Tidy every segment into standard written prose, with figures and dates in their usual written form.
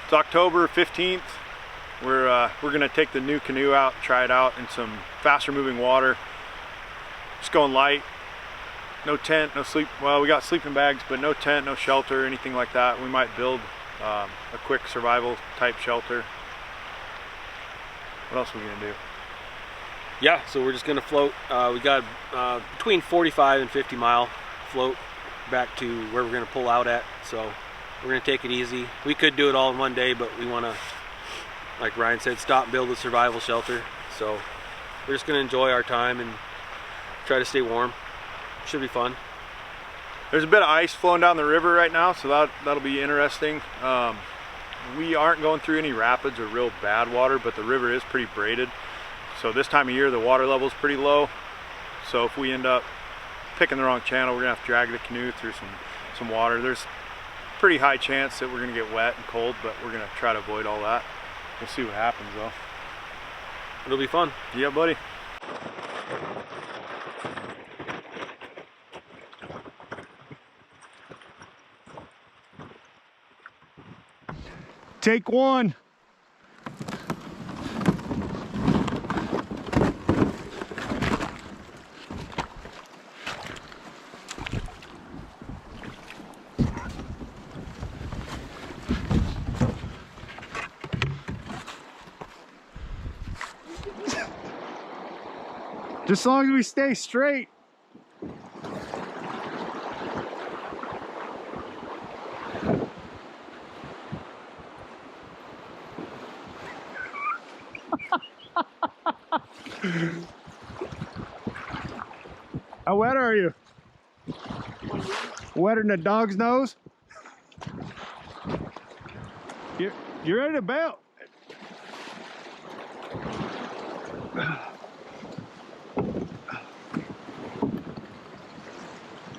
It's October 15th. We're gonna take the new canoe out, try it out in some faster moving water. Just going light. No tent, no sleep. Well, we got sleeping bags, but no tent, no shelter, anything like that. We might build a quick survival type shelter. What else are we gonna do? Yeah, so we're just gonna float. We got between 45 and 50 mile float back to where we're gonna pull out at. So we're gonna take it easy. We could do it all in one day, but we wanna, like Ryan said, stop and build a survival shelter. So we're just gonna enjoy our time and try to stay warm. Should be fun. There's a bit of ice flowing down the river right now, so that'll be interesting. We aren't going through any rapids or real bad water, but the river is pretty braided. So this time of year, the water level is pretty low. So if we end up picking the wrong channel, we're gonna have to drag the canoe through some water. There's a pretty high chance that we're gonna get wet and cold, but we're gonna try to avoid all that. We'll see what happens though. It'll be fun. Yeah, buddy. Take one. Just as long as we stay straight. How wet are you? Wetter than a dog's nose? You're ready to bail.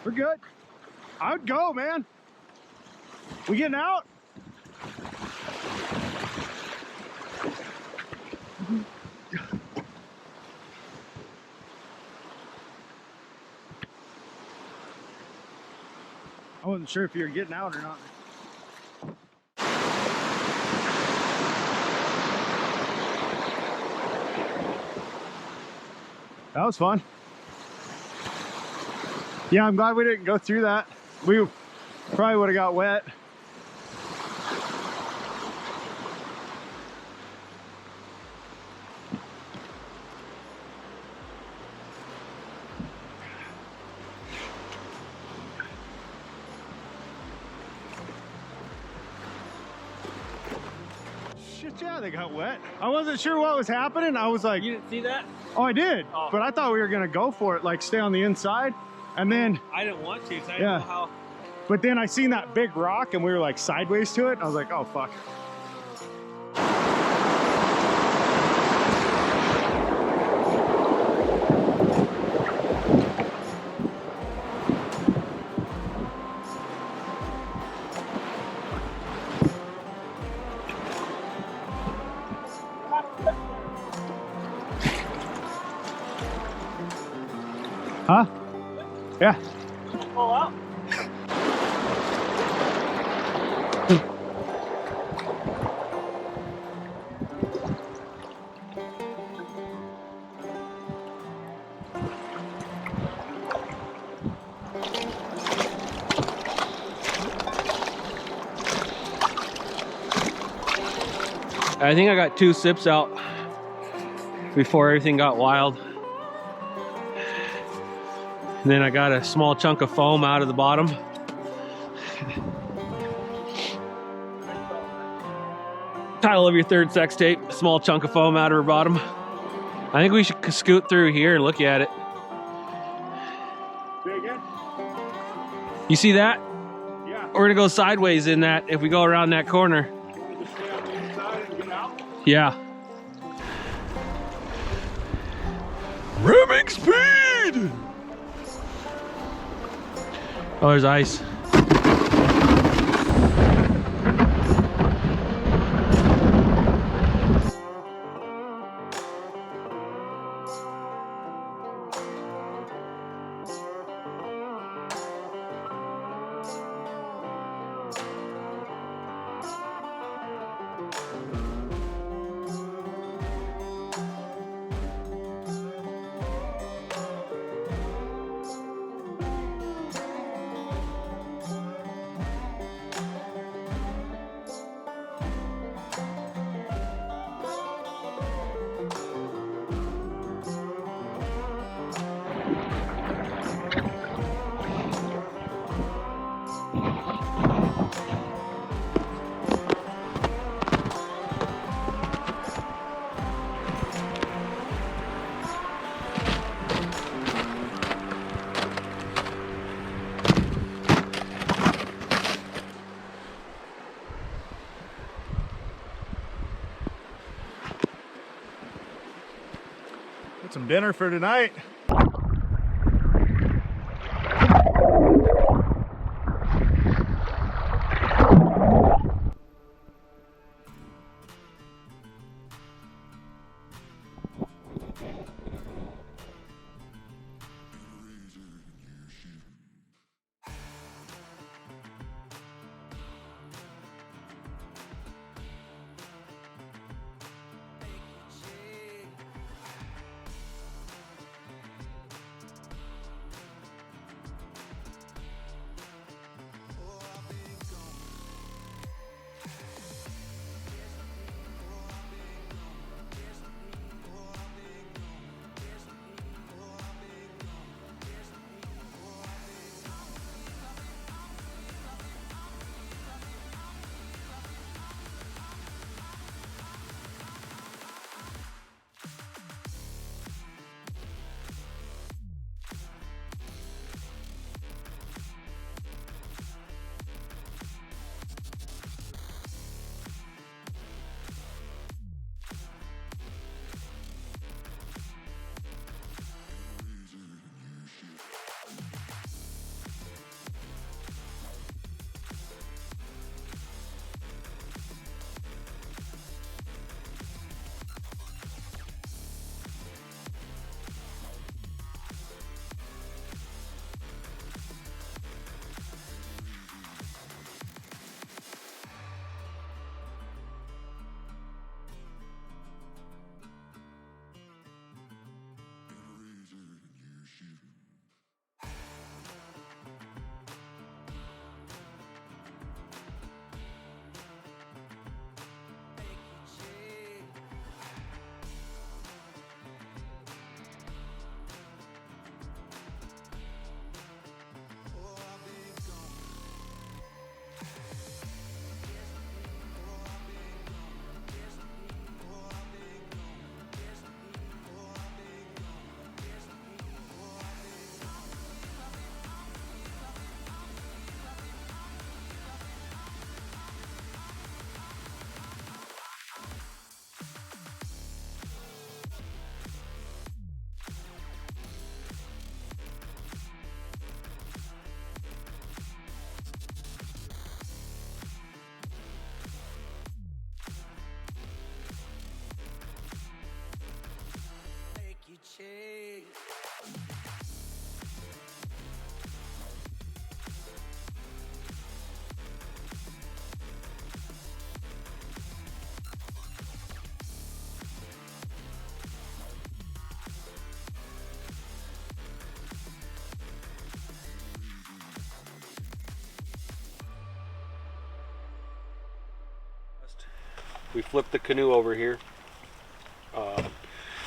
We're good. I would go, man. We getting out? I wasn't sure if you were getting out or not. That was fun. Yeah, I'm glad we didn't go through that. We probably would have got wet. Shit, yeah, they got wet. I wasn't sure what was happening. I was like... You didn't see that? Oh, I did. Oh. But I thought we were gonna go for it, like stay on the inside. And then... I didn't want to, because I didn't know how... But then I seen that big rock and we were like sideways to it. And I was like, oh, fuck. Huh? Yeah. Pull out. I think I got 2 sips out before everything got wild. And then I got a small chunk of foam out of the bottom. Title of your third sex tape, small chunk of foam out of her bottom. I think we should scoot through here and look at it. Say again? You see that? Yeah. We're gonna go sideways in that if we go around that corner. You want to just stay on the inside and get out? Yeah. Ramming speed! Oh, there's ice. some dinner for tonight. We flipped the canoe over here.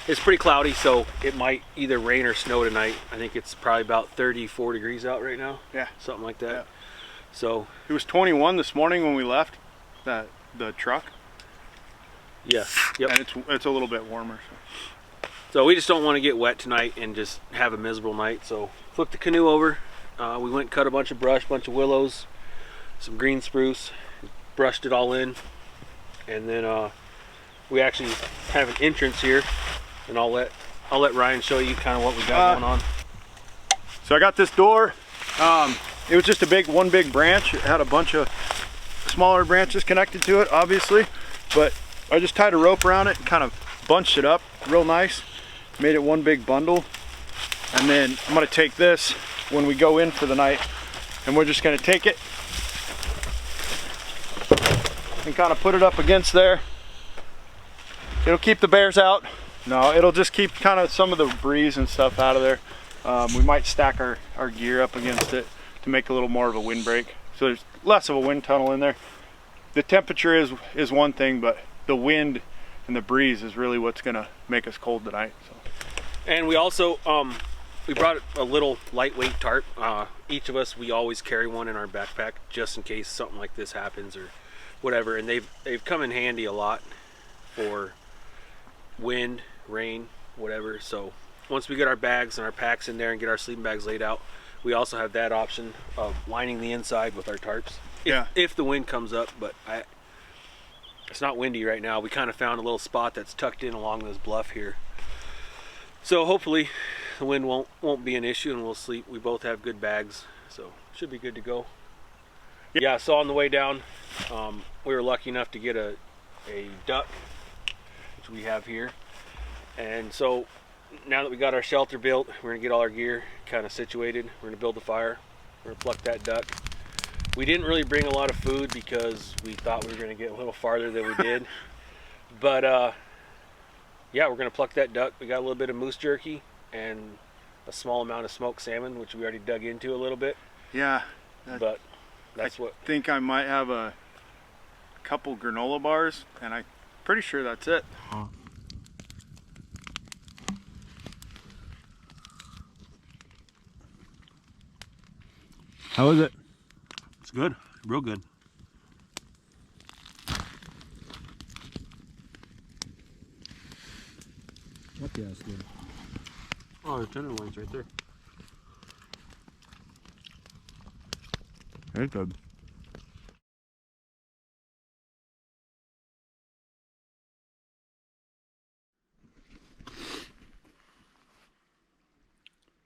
It's pretty cloudy, so it might either rain or snow tonight. I think it's probably about 34 degrees out right now. Yeah. Something like that. Yeah. So it was 21 this morning when we left the truck. Yeah. Yep. And it's a little bit warmer. So we just don't want to get wet tonight and just have a miserable night. So flipped the canoe over. We went and cut a bunch of brush, bunch of willows, some green spruce, brushed it all in, and then we actually have an entrance here, and I'll let Ryan show you kind of what we got going on. So I got this door. It was just one big branch. It had a bunch of smaller branches connected to it, obviously, but I just tied a rope around it and kind of bunched it up real nice, made it one big bundle. And then I'm going to take this when we go in for the night, and we're just going to take it and kind of put it up against there. It'll keep the bears out. No, it'll just keep kind of some of the breeze and stuff out of there. We might stack our gear up against it to make a little more of a windbreak, so there's less of a wind tunnel in there. The temperature is one thing, but the wind and the breeze is really what's gonna make us cold tonight. So. And we also we brought a little lightweight tarp. Each of us, we always carry one in our backpack just in case something like this happens or whatever. And they've come in handy a lot for wind, rain, whatever. So once we get our bags and our packs in there and get our sleeping bags laid out, we also have that option of lining the inside with our tarps if the wind comes up. But it's not windy right now. We kind of found a little spot that's tucked in along this bluff here. So hopefully the wind won't be an issue and we'll sleep. We both have good bags, so should be good to go. Yeah, so on the way down, we were lucky enough to get a duck, which we have here. And so now that we got our shelter built, we're gonna get all our gear kind of situated. We're gonna build the fire. We're gonna pluck that duck. We didn't really bring a lot of food because we thought we were gonna get a little farther than we did. But yeah, we're gonna pluck that duck. We got a little bit of moose jerky and a small amount of smoked salmon, which we already dug into a little bit. Yeah. But that's what. I think I might have a couple granola bars, and I'm pretty sure that's it. Huh. How is it? It's good, real good. Okay, that's good. Oh, there's tenderloins right there. Very good.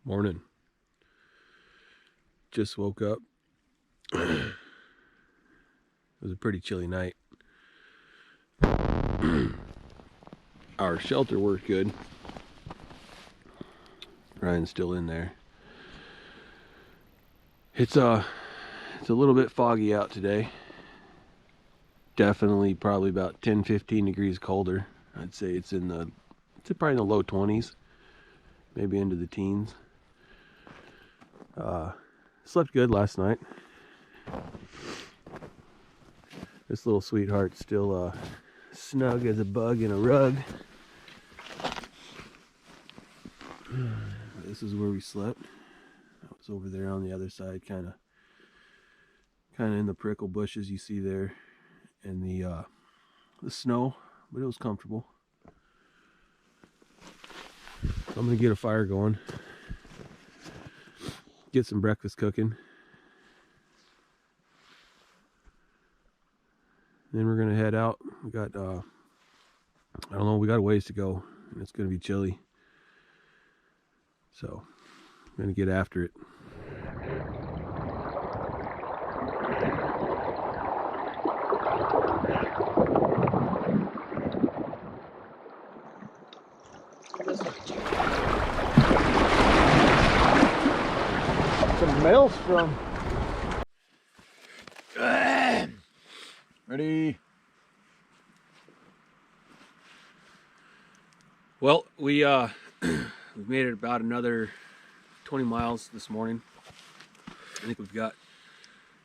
Morning. Just woke up. It was a pretty chilly night. Our shelter worked good. Ryan's still in there. It's a little bit foggy out today. Definitely probably about 10-15 degrees colder. I'd say it's probably in the low 20s, maybe into the teens. Slept good last night. This little sweetheart's still snug as a bug in a rug. This is where we slept. I was over there on the other side, kind of in the prickle bushes you see there, and the snow, but it was comfortable. So I'm gonna get a fire going, get some breakfast cooking, then we're gonna head out. We got I don't know, we got a ways to go, and it's gonna be chilly, so I'm gonna get after it. Some maelstrom. Ready? Well, we've made it about another 20 miles this morning. I think we've got,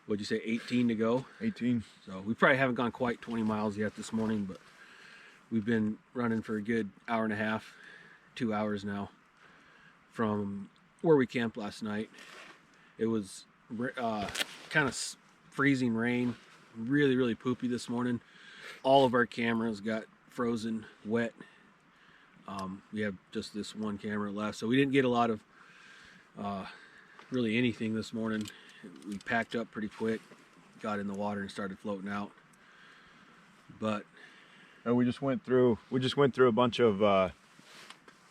what'd you say, 18 to go? 18. So we probably haven't gone quite 20 miles yet this morning, but we've been running for a good hour and a half, 2 hours now, from where we camped last night. It was kind of freezing rain, really poopy this morning. All of our cameras got frozen wet. We have just this one camera left, so we didn't get a lot of really anything this morning. We packed up pretty quick, got in the water and started floating out. But we just went through a bunch of I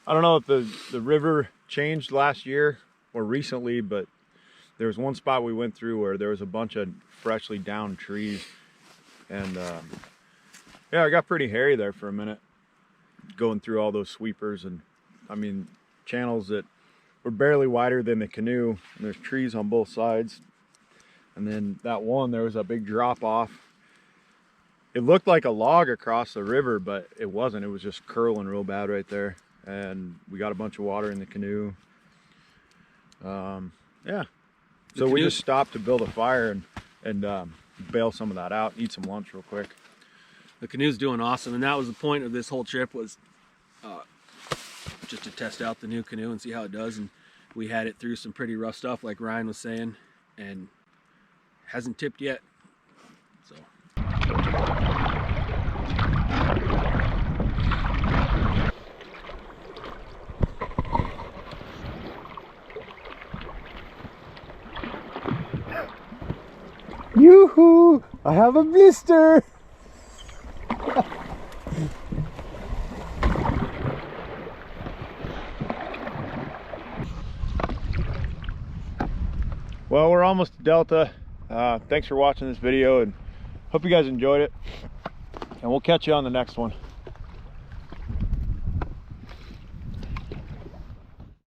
don't know if the river changed last year or recently, but there was one spot we went through where there was a bunch of freshly downed trees, and yeah, it got pretty hairy there for a minute, going through all those sweepers, and I mean channels that were barely wider than the canoe, and there's trees on both sides. And then that one, there was a big drop off. It looked like a log across the river, but it wasn't. It was just curling real bad right there, and we got a bunch of water in the canoe. Yeah, so we just stopped to build a fire and bail some of that out, eat some lunch real quick. The canoe's doing awesome, and that was the point of this whole trip, was just to test out the new canoe and see how it does. And we had it through some pretty rough stuff, like Ryan was saying, and hasn't tipped yet. So Yoo-hoo! I have a blister! Well, we're almost to Delta. Thanks for watching this video, and hope you guys enjoyed it. And we'll catch you on the next one.